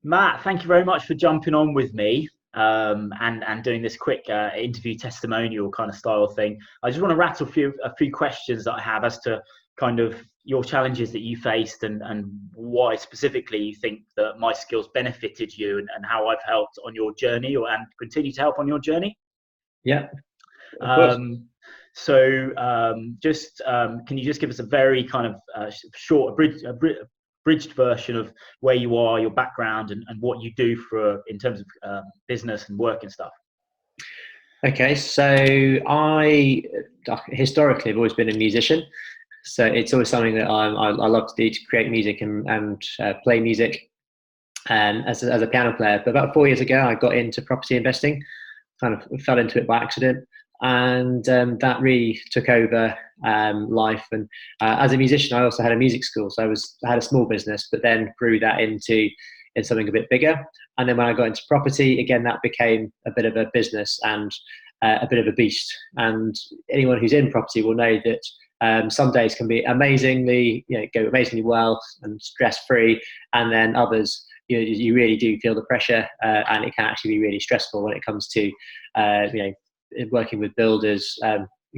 Matt, thank you very much for jumping on with me and doing this quick interview testimonial kind of style thing. I just want to rattle a few questions that I have as to kind of your challenges that you faced and why specifically you think that my skills benefited you and how I've helped on your journey and continue to help on your journey. Yeah, of course. Um, can you just give us a very kind of short, abridged version of where you are, your background, and what you do for in terms of business and work and stuff? Okay, so I historically have always been a musician. So it's always something that I love to do, to create music and play music. And as a piano player, but about 4 years ago, I got into property investing. Kind of fell into it by accident, and that really took over life. And as a musician, I also had a music school, so I had a small business, but then grew that into something a bit bigger. And then when I got into property, again, that became a bit of a business and a bit of a beast. And anyone who's in property will know that some days can be go amazingly well and stress free, and then others, you really do feel the pressure, and it can actually be really stressful when it comes to working with builders,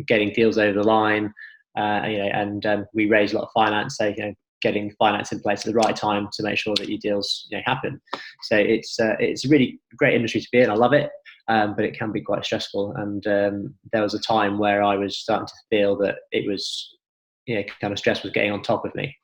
getting deals over the line, and we raise a lot of finance, so getting finance in place at the right time to make sure that your deals happen. So it's a really great industry to be in. I love it, but it can be quite stressful. And there was a time where I was starting to feel that it was, kind of stress was getting on top of me.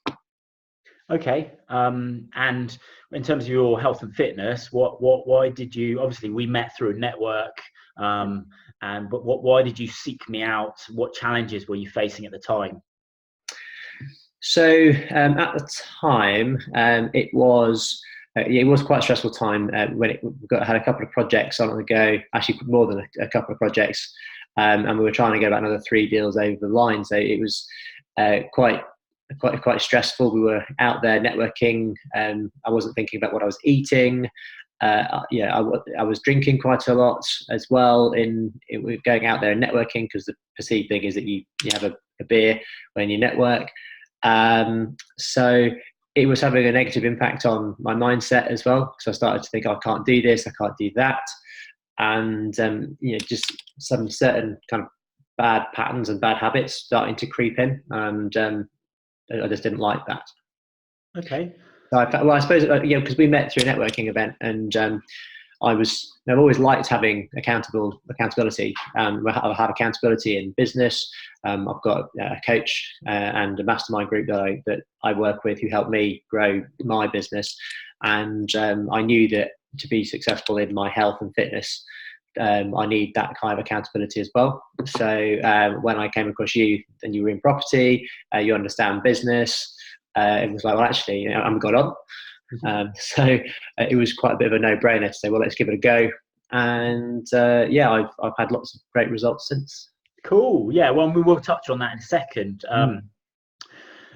Okay. And in terms of your health and fitness, why did you? Obviously, we met through a network. Why did you seek me out? What challenges were you facing at the time? So at the time, it was quite a stressful time when had a couple of projects on the go, actually more than a couple of projects, and we were trying to get about another 3 deals over the line. So it was quite stressful. We were out there networking. I wasn't thinking about what I was eating. I was drinking quite a lot as well in going out there and networking, because the perceived thing is that you have a beer when you network. So it was having a negative impact on my mindset as well, because I started to think, I can't do this, I can't do that, and just some certain kind of bad patterns and bad habits starting to creep in, and I just didn't like that. Okay. So I suppose because we met through a networking event, and I've always liked having accountability. I have accountability in business. I've got a coach and a mastermind group that I work with, who help me grow my business. And I knew that to be successful in my health and fitness, I need that kind of accountability as well. So when I came across you, and you were in property, you understand business. It was like, well, actually, I'm got on. So it was quite a bit of a no-brainer to say, well, let's give it a go. And I've had lots of great results since. Cool. Yeah. Well, we will touch on that in a second.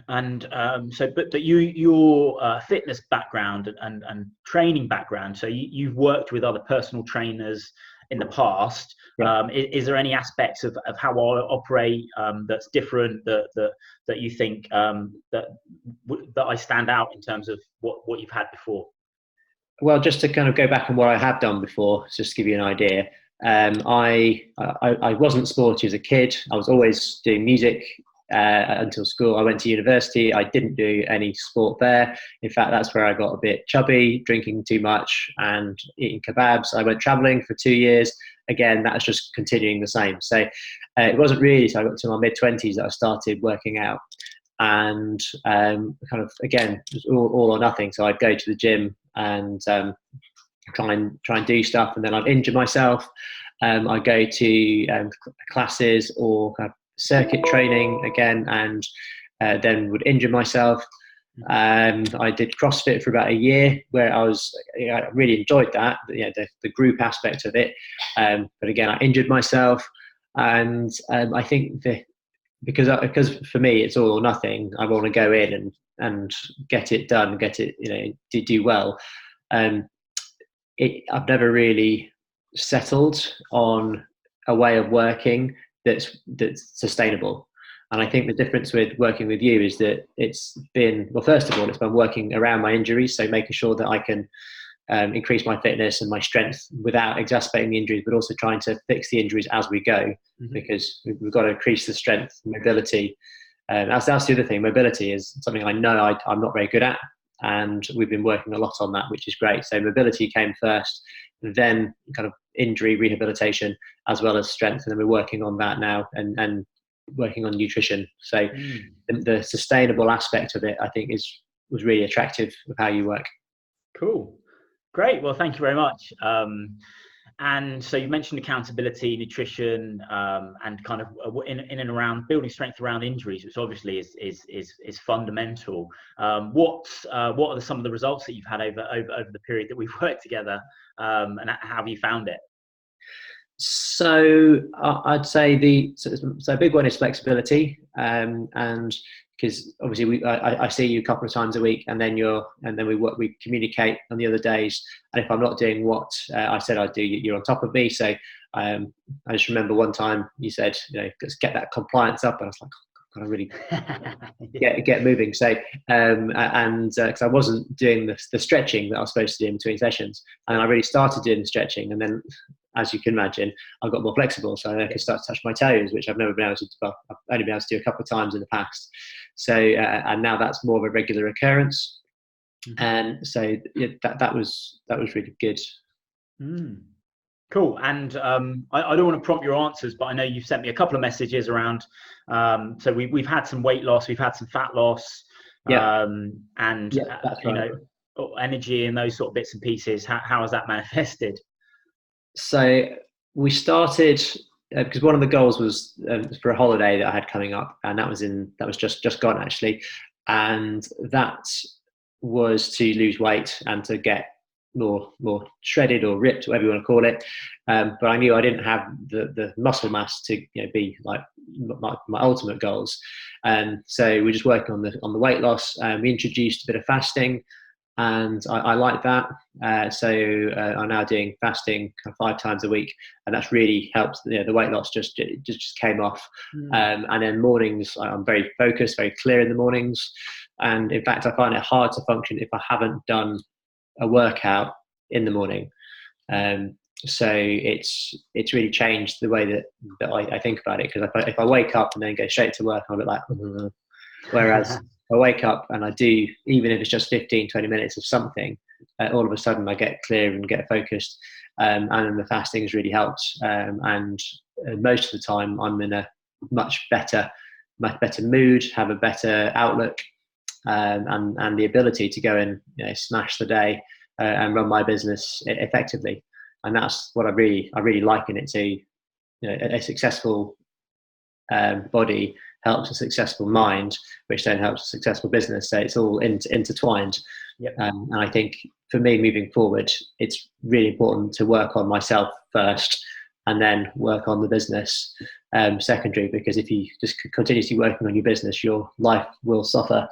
But your fitness background and training background. So you've worked with other personal trainers in the past. Yeah. Is there any aspects of how I operate that's different that you think that I stand out in terms of what you've had before? Well, just to kind of go back on what I had done before, just to give you an idea. I wasn't sporty as a kid. I was always doing music until school. I went to university. I didn't do any sport there. In fact, that's where I got a bit chubby, drinking too much and eating kebabs. I went traveling for 2 years. Again, that's just continuing the same. So it wasn't really so I got to my mid-20s that I started working out. And kind of, again, it was all or nothing. So I'd go to the gym and try and do stuff, and then I'd injure myself. I'd go to classes or kind of circuit training again, and then would injure myself. I did CrossFit for about a year, where I really enjoyed that, the group aspect of it. But again, I injured myself, and I think because for me it's all or nothing. I want to go in and get it done, do well. I've never really settled on a way of working that's sustainable. And I think the difference with working with you is that it's been, well, first of all, it's been working around my injuries, so making sure that I can increase my fitness and my strength without exacerbating the injuries, but also trying to fix the injuries as we go, because we've got to increase the strength, mobility. That's the other thing. Mobility is something I know I'm not very good at, and we've been working a lot on that, which is great. So mobility came first, then kind of injury rehabilitation, as well as strength, and then we're working on that now, and working on nutrition. So the sustainable aspect of it, I think, was really attractive of how you work. Cool. Great. Well, thank you very much. And so you mentioned accountability, nutrition, and kind of in and around building strength around injuries, which obviously is fundamental. What are some of the results that you've had over the period that we've worked together, and how have you found it? So I'd say so a big one is flexibility, and because obviously I see you a couple of times a week, and then we communicate on the other days. And if I'm not doing what I said I'd do, you're on top of me. So I just remember one time you said, let's get that compliance up, and I was like, kind of really get moving. So because I wasn't doing the stretching that I was supposed to do in between sessions, and I really started doing the stretching, and then, as you can imagine, I got more flexible, so I could start to touch my toes, which I've never been able to. Well, I've only been able to do a couple of times in the past. So and now that's more of a regular occurrence, and so that was really good. Cool. And I don't want to prompt your answers, but I know you've sent me a couple of messages around. So we've had some weight loss, we've had some fat loss, and energy and those sort of bits and pieces. How has that manifested? So we started because one of the goals was for a holiday that I had coming up, and that was just gone actually, and that was to lose weight and to get more shredded or ripped, whatever you want to call it. But I knew I didn't have the muscle mass to be like my ultimate goals, and so we're just working on the weight loss. We introduced a bit of fasting, and I like that. So I'm now doing fasting kind of 5 times a week, and that's really helped. The weight loss just came off. And then mornings, I'm very focused, very clear in the mornings. And in fact, I find it hard to function if I haven't done a workout in the morning. So it's really changed the way that I think about it, because if I wake up and then go straight to work, I'm a bit like, whereas I wake up and I do, even if it's just 15-20 minutes of something, all of a sudden I get clear and get focused, and then the fasting has really helped, and most of the time I'm in a much better mood, have a better outlook, and the ability to go and smash the day and run my business effectively. And that's what I really liken it to. A successful body helps a successful mind, which then helps a successful business. So it's all intertwined. Yep. And I think for me moving forward, it's really important to work on myself first, and then work on the business secondary. Because if you just continuously working on your business, your life will suffer,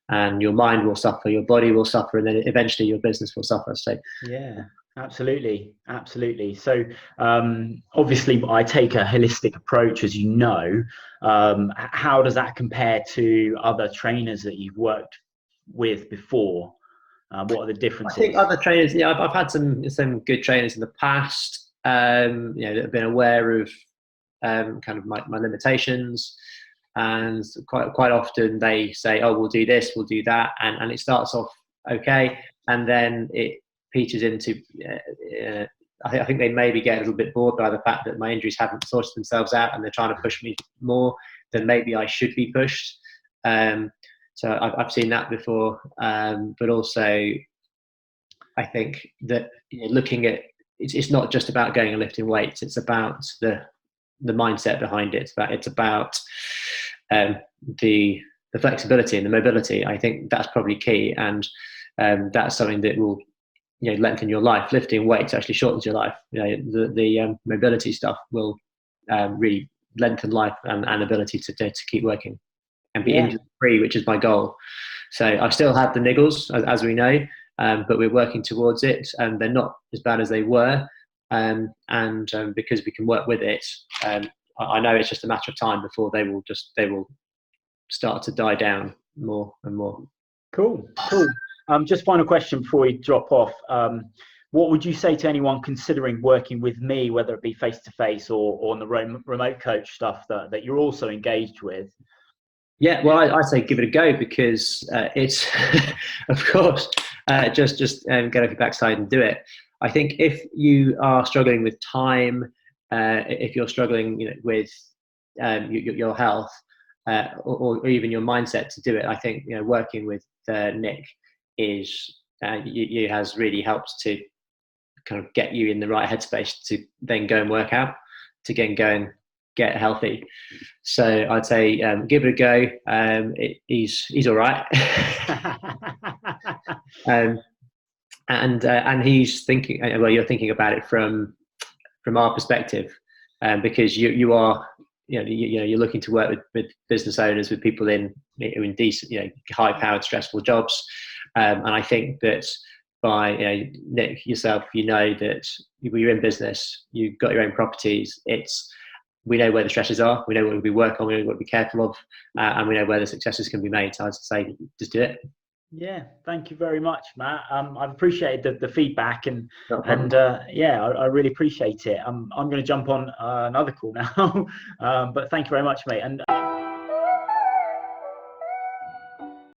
and your mind will suffer, your body will suffer, and then eventually your business will suffer. So yeah. Absolutely. So obviously I take a holistic approach, as you know. How does that compare to other trainers that you've worked with before? What are the differences? I think other trainers, I've had some good trainers in the past, that have been aware of kind of my limitations, and quite often they say, oh, we'll do this, we'll do that, and it starts off okay, and then it peters into I think they maybe get a little bit bored by the fact that my injuries haven't sorted themselves out, and they're trying to push me more than maybe I should be pushed. So I've seen that before, but also I think that looking at it's not just about going and lifting weights, it's about the mindset behind it. It's about the flexibility and the mobility. I think that's probably key, and that's something that will lengthen your life. Lifting weights actually shortens your life. The mobility stuff will really lengthen life and ability to keep working and be injury free, which is my goal. So I still have the niggles, as we know, but we're working towards it, and they're not as bad as they were. And because we can work with it, I know it's just a matter of time before they will start to die down more and more. Cool. Just final question before we drop off. What would you say to anyone considering working with me, whether it be face to face or on the remote coach stuff that you're also engaged with? Yeah, well, I say give it a go, because it's, of course, just get off your backside and do it. I think if you are struggling with time, if you're struggling, with your health, or even your mindset to do it, I think working with Nick is has really helped to kind of get you in the right headspace to then go and work out, to go and get healthy. So I'd say give it a go. He's all right. And he's thinking. Well, you're thinking about it from our perspective, because you are you're looking to work with business owners, with people in decent, high powered, stressful jobs, and I think that by Nick, yourself, that you're in business, you've got your own properties. We know where the stresses are, we know what we work on, we know what we be careful of, and we know where the successes can be made. So I'd say just do it. Yeah, thank you very much, Matt. I've appreciated the feedback, and I really appreciate it. I'm going to jump on another call now, but thank you very much, mate. And